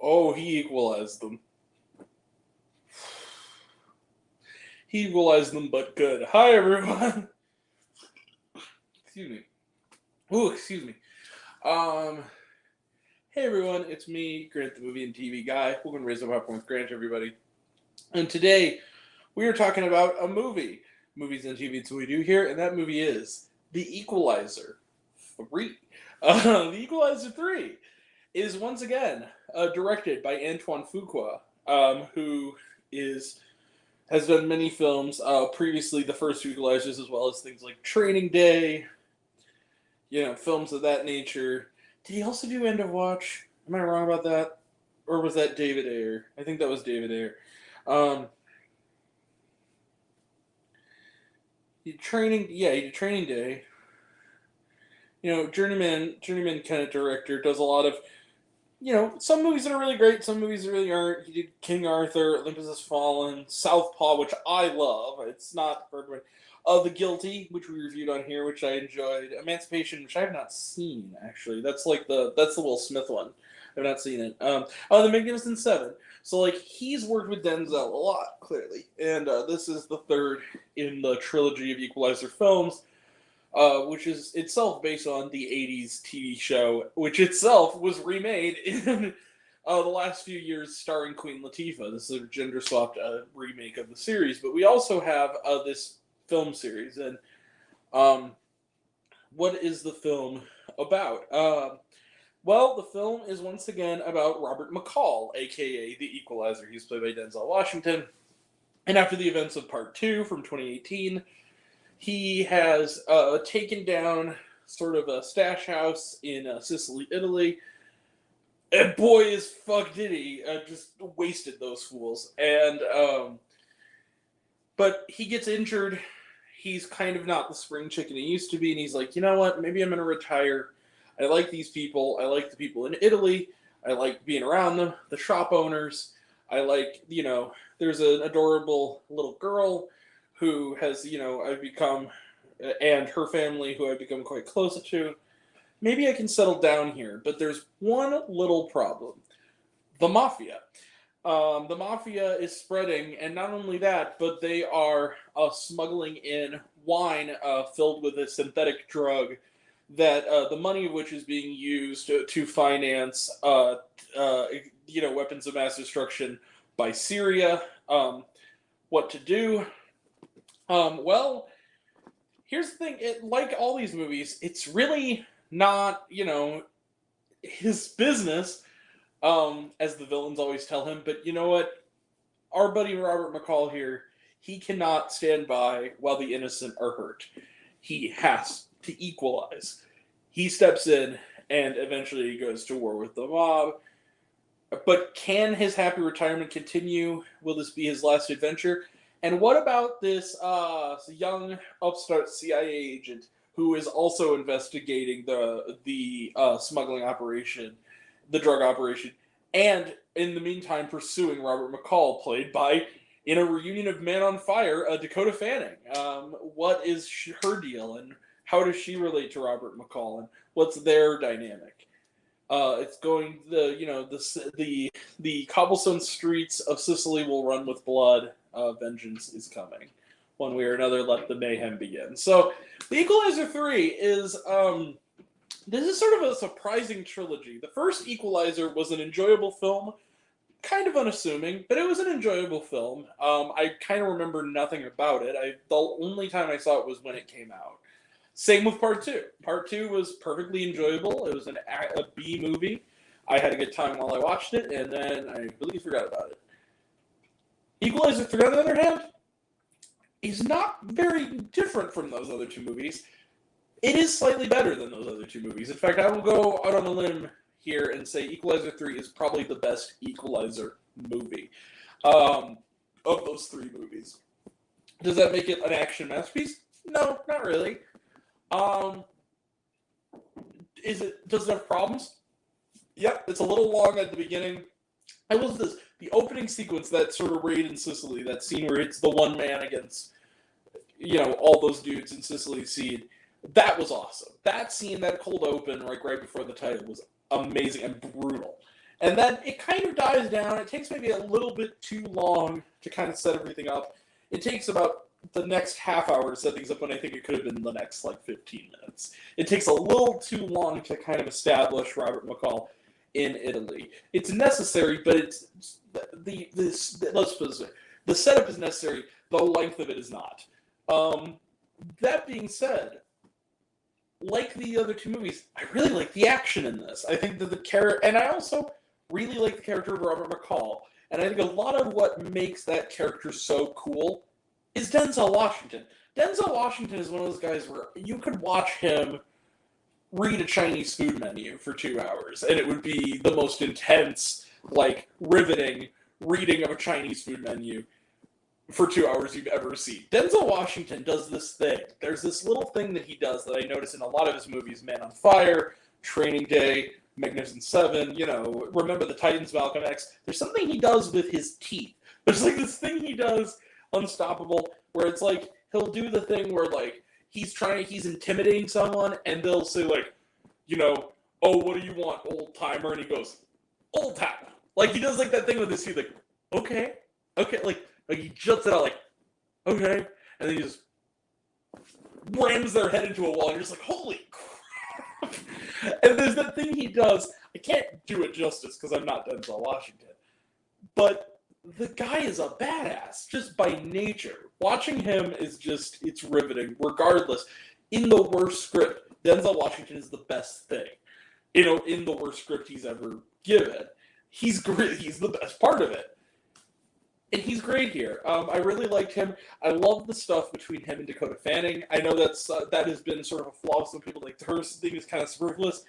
Oh, he equalized them. He equalized them, but good. Hi, everyone. Excuse me. Oh, excuse me. Um, hey, everyone. It's me, Grant, the movie and TV guy. Welcome to Raise Up Popcorn with Grant, everybody. And today, we are talking about a movie. Movies and TV, it's what we do here, and that movie is The Equalizer 3. The Equalizer 3 is once again directed by Antoine Fuqua, who has done many films. Previously, the first Equalizers, as well as things like Training Day, films of that nature. Did he also do End of Watch? Am I wrong about that? Or was that David Ayer? I think that was David Ayer. He did Training Day. Journeyman kind of director, does a lot of, some movies that are really great, some movies that really aren't. He did King Arthur, Olympus Has Fallen, Southpaw, which I love. It's not for everyone. The Guilty, which we reviewed on here, which I enjoyed. Emancipation, which I have not seen, actually. That's the Will Smith one. I've not seen it. The Magnificent Seven. So, he's worked with Denzel a lot, clearly. And this is the third in the trilogy of Equalizer films, which is itself based on the 80s TV show, which itself was remade in the last few years starring Queen Latifah. This is a gender-swapped remake of the series. But we also have this film series. And what is the film about? Well, the film is once again about Robert McCall, a.k.a. the Equalizer. He's played by Denzel Washington. And after the events of Part 2 from 2018, he has taken down sort of a stash house in Sicily, Italy. And boy, is fuck did he. Just wasted those fools. And, but he gets injured. He's kind of not the spring chicken he used to be. And he's like, you know what? Maybe I'm going to retire. I like these people. I like the people in Italy. I like being around them. The shop owners. I like, there's an adorable little girl who has, I've become, and her family, who I've become quite close to. Maybe I can settle down here. But there's one little problem. The Mafia. The Mafia is spreading, and not only that, but they are smuggling in wine filled with a synthetic drug that the money of which is being used to finance, weapons of mass destruction by Syria. What to do? Well, here's the thing. Like all these movies, it's really not, his business, as the villains always tell him. But you know what? Our buddy Robert McCall here, he cannot stand by while the innocent are hurt. He has to equalize. He steps in and eventually goes to war with the mob. But can his happy retirement continue? Will this be his last adventure? And what about this young upstart CIA agent who is also investigating the smuggling operation, the drug operation, and in the meantime pursuing Robert McCall, played by, in a reunion of Man on Fire, Dakota Fanning? What is her deal, and how does she relate to Robert McCall, and what's their dynamic? It's going the cobblestone streets of Sicily will run with blood. Vengeance is coming. One way or another, let the mayhem begin. So, The Equalizer 3 is this is sort of a surprising trilogy. The first Equalizer was an enjoyable film, kind of unassuming, but it was an enjoyable film. I kind of remember nothing about it. The only time I saw it was when it came out. Same with Part 2. Part 2 was perfectly enjoyable. It was a B movie. I had a good time while I watched it, and then I completely forgot about it. Equalizer 3, on the other hand, is not very different from those other two movies. It is slightly better than those other two movies. In fact, I will go out on a limb here and say Equalizer 3 is probably the best Equalizer movie of those three movies. Does that make it an action masterpiece? No, not really. Does it have problems? Yep, it's a little long at the beginning. I love the opening sequence, that sort of raid in Sicily, that scene where it's the one man against, all those dudes in Sicily scene. That was awesome. That scene, that cold open, right before the title, was amazing and brutal. And then it kind of dies down. It takes maybe a little bit too long to kind of set everything up. It takes about the next half hour to set things up when I think it could have been the next, like, 15 minutes. It takes a little too long to kind of establish Robert McCall in Italy. It's necessary, but let's put it this way. The setup is necessary. The length of it is not. That being said, like the other two movies, I really like the action in this. I think that the character, and I also really like the character of Robert McCall. And I think a lot of what makes that character so cool is Denzel Washington. Denzel Washington is one of those guys where you could watch him read a Chinese food menu for 2 hours, and it would be the most intense, like, riveting reading of a Chinese food menu for 2 hours you've ever seen. Denzel Washington does this thing. There's this little thing that he does that I notice in a lot of his movies: Man on Fire, Training Day, Magnificent Seven, Remember the Titans, Malcolm X. There's something he does with his teeth. There's like this thing he does, Unstoppable, where it's like he'll do the thing where like he's intimidating someone and they'll say like, oh, what do you want, old timer? And he goes, old timer. Like he does like that thing with his teeth, like, okay, like he juts it out like, okay, and then he just rams their head into a wall and you're just like, holy crap. And there's that thing he does. I can't do it justice because I'm not Denzel Washington, but the guy is a badass just by nature. Watching him is it's riveting regardless. In the worst script, Denzel Washington is the best thing, in the worst script he's ever given. He's great. He's the best part of it. And he's great here. I really liked him. I love the stuff between him and Dakota Fanning. I know that has been sort of a flaw. Some people like her thing is kind of superfluous.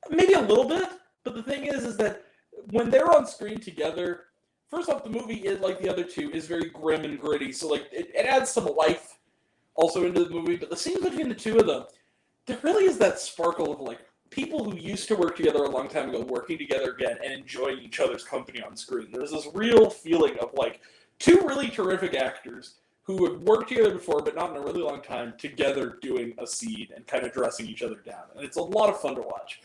Maybe a little bit. But the thing is that when they're on screen together, first off, the movie is like the other two is very grim and gritty. So like it adds some life also into the movie. But the scenes between the two of them, there really is that sparkle of like people who used to work together a long time ago working together again and enjoying each other's company on screen. There's this real feeling of like two really terrific actors who had worked together before but not in a really long time together doing a scene and kind of dressing each other down. And it's a lot of fun to watch.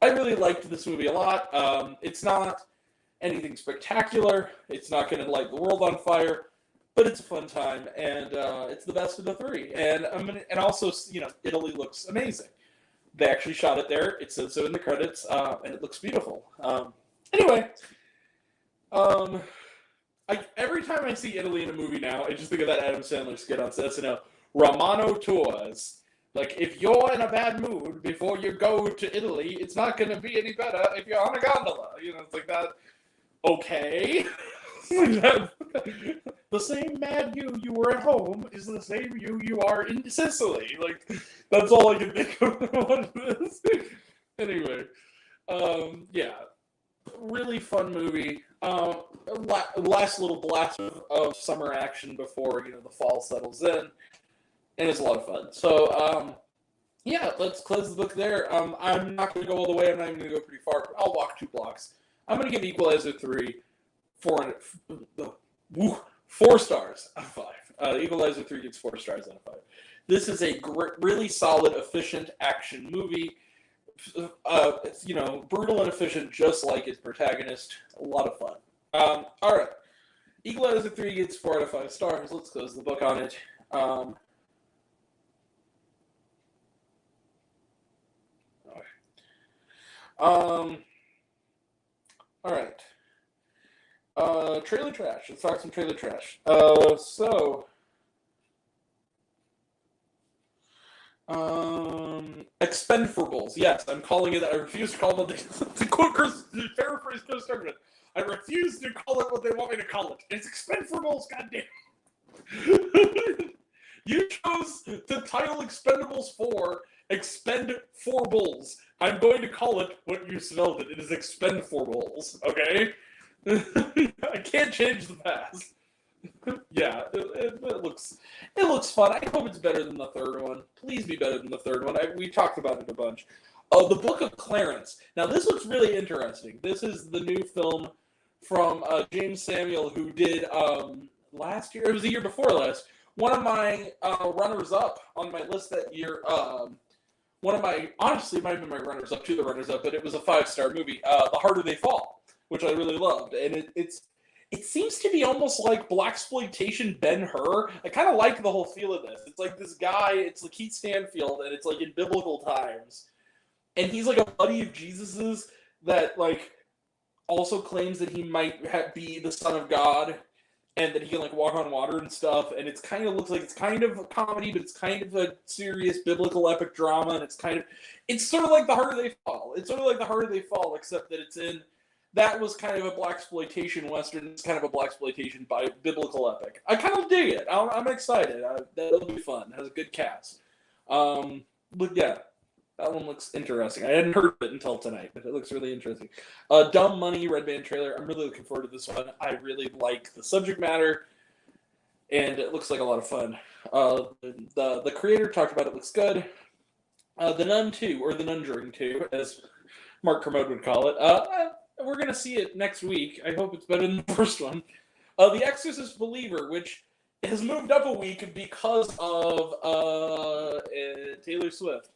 I really liked this movie a lot. It's not anything spectacular. It's not going to light the world on fire, but it's a fun time, and it's the best of the three. And also, Italy looks amazing. They actually shot it there. It says so in the credits, and it looks beautiful. Anyway, every time I see Italy in a movie now, I just think of that Adam Sandler skit on SNL, Romano Tours. Like, if you're in a bad mood before you go to Italy, it's not going to be any better if you're on a gondola. It's like that. Okay. The same mad you were at home is the same you are in Sicily. Like, that's all I can think of what it is. Anyway, yeah, really fun movie. Last little blast of summer action before the fall settles in, and it's a lot of fun. So, yeah, let's close the book there. I'm not going to go all the way. I'm not even going to go pretty far. I'll walk 2 blocks. I'm going to give Equalizer 3 4 stars out of 5. Equalizer 3 gets 4 stars out of 5. This is a really solid, efficient action movie. It's, brutal and efficient, just like its protagonist. A lot of fun. All right. Equalizer 3 gets 4 out of 5 stars. Let's close the book on it. All right. Trailer trash. Let's talk some trailer trash. Expendables. Yes, I'm calling it. I refuse to call it. To quote Chris, to paraphrase Chris Tucker, I refuse to call it what they want me to call it. It's Expendables. Goddamn. You chose to title Expendables 4 Expend 4 Bulls. I'm going to call it what you spelled it. It is Expend 4 Bulls. Okay. I can't change the past. Yeah, it looks fun. I hope it's better than the third one. Please be better than the third one. We talked about it a bunch. The Book of Clarence. Now this looks really interesting. This is the new film from James Samuel, who did last year. It was the year before last. One of my runners-up on my list that year one of my, honestly, it might have been my runners-up, to the runners-up, but it was a 5-star movie, The Harder They Fall, which I really loved. And it seems to be almost like blaxploitation Ben-Hur. I kind of like the whole feel of this. It's like this guy, it's Lakeith Stanfield, and it's like in biblical times. And he's like a buddy of Jesus's that like also claims that he might be the son of God and that he can like walk on water and stuff. And it's kind of looks like it's kind of a comedy, but it's kind of a serious biblical epic drama. And it's sort of like The Harder They Fall. It's sort of like The Harder They Fall, except that that was kind of a blaxploitation western. It's kind of a blaxploitation by biblical epic. I kind of dig it. I'm excited. That'll be fun. It has a good cast. But yeah, that one looks interesting. I hadn't heard of it until tonight, but it looks really interesting. Dumb Money Red Band trailer. I'm really looking forward to this one. I really like the subject matter, and it looks like a lot of fun. The creator talked about it. Looks good. The Nun 2, or The Nunjuring 2, as Mark Kermode would call it. We're going to see it next week. I hope it's better than the first one. The Exorcist Believer, which has moved up a week because of Taylor Swift.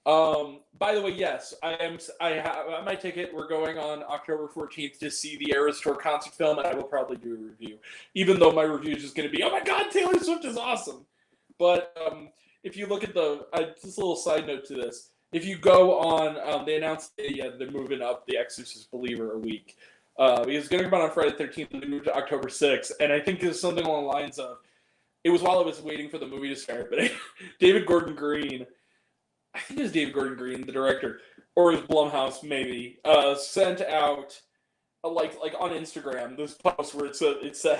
By the way, yes, I have my ticket. We're going on October 14th to see the Eras Tour concert film, and I will probably do a review, even though my review is just going to be, oh my god, Taylor Swift is awesome. But if you look at just a little side note to this, if you go on, they announced they're moving up The Exorcist Believer a week. Because it's going to come out on Friday the 13th, and they moved to October 6th. And I think there's something along the lines of, it was while I was waiting for the movie to start, but David Gordon Green, I think it was David Gordon Green, the director, or it was Blumhouse maybe, sent out, like on Instagram, this post where it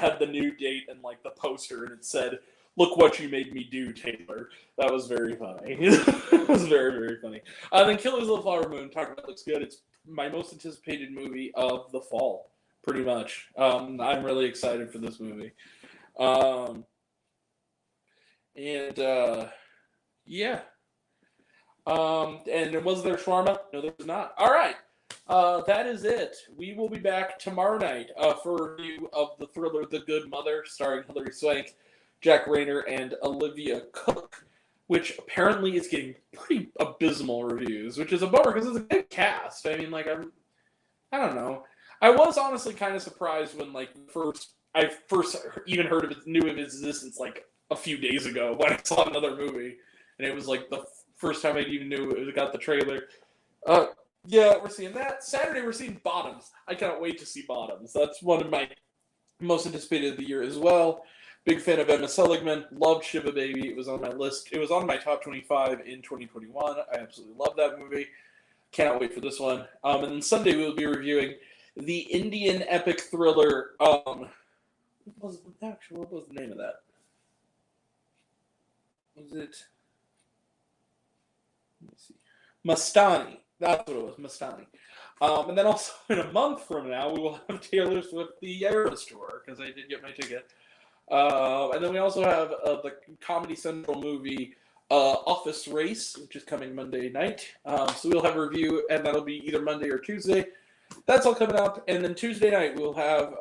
had the new date and like the poster, and it said, "Look what you made me do, Taylor." That was very funny. It was very, very funny. Then Killers of the Flower Moon, talking about looks good. It's my most anticipated movie of the fall, pretty much. I'm really excited for this movie. Yeah. And was there shawarma? No, there was not. All right. That is it. We will be back tomorrow night for a review of the thriller The Good Mother, starring Hilary Swank, Jack Rayner, and Olivia Cooke, which apparently is getting pretty abysmal reviews, which is a bummer because it's a good cast. I mean, like, I don't know. I was honestly kind of surprised when, like, I first even knew of his existence, like, a few days ago when I saw another movie, and it was, like, the first time I even knew it got the trailer. Yeah, we're seeing that. Saturday, we're seeing Bottoms. I cannot wait to see Bottoms. That's one of my most anticipated of the year as well. Big fan of Emma Seligman. Loved Shiva Baby. It was on my list. It was on my top 25 in 2021. I absolutely love that movie. Cannot wait for this one. And then Sunday, we will be reviewing the Indian epic thriller. What was the name of that? Was it? Let me see. Mastani. That's what it was, Mastani. And then also in a month from now, we will have Taylor Swift, the Eras Tour, because I did get my ticket. And then we also have the Comedy Central movie Office Race, which is coming Monday night. So we'll have a review, and that'll be either Monday or Tuesday. That's all coming up. And then Tuesday night, we'll have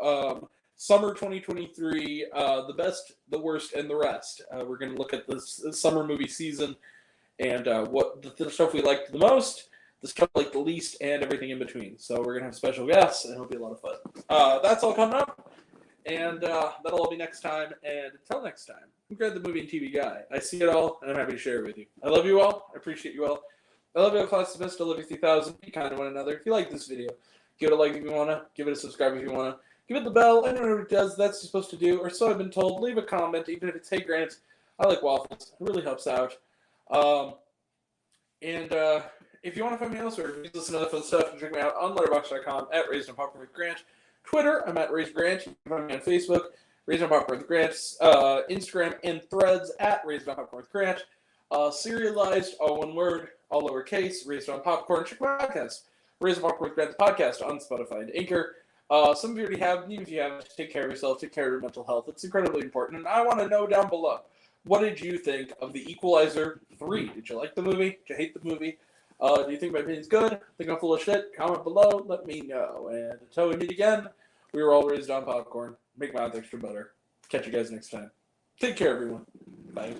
Summer 2023, The Best, The Worst, and The Rest. We're going to look at this summer movie season and what the stuff we liked the most, the stuff we liked the least, and everything in between. So we're going to have special guests, and it'll be a lot of fun. That's all coming up. And that'll all be next time. And until next time, I'm Greg, the movie and TV guy. I see it all, and I'm happy to share it with you. I love you all. I appreciate you all. I love you, Class Best. I love you 3000. Be kind to one another. If you like this video, give it a like if you want to. Give it a subscribe if you want to. Give it the bell. I don't know what it does. That's what you're supposed to do. Or so I've been told. Leave a comment, even if it's, hey, Grant, I like waffles. It really helps out. If you want to find me elsewhere, if you listen to other fun stuff, you can check me out on letterboxd.com at Raised on Popcorn with Grant. Twitter, I'm at Raised Grant. You can find me on Facebook, Raised on Popcorn with Grant. Instagram and Threads at Raised on Popcorn with Grant. Serialized, all one word, all lowercase, Raised on Popcorn. Check my podcast, Raised on Popcorn with Grant, the podcast on Spotify and Anchor. Some of you already have, even if you haven't, take care of yourself, take care of your mental health. It's incredibly important. And I want to know down below, what did you think of The Equalizer 3? Did you like the movie? Did you hate the movie? Do you think my opinion's good? Think I'm full of shit? Comment below. Let me know. And until we meet again, we were all raised on popcorn. Make my mouth extra butter. Catch you guys next time. Take care, everyone. Bye.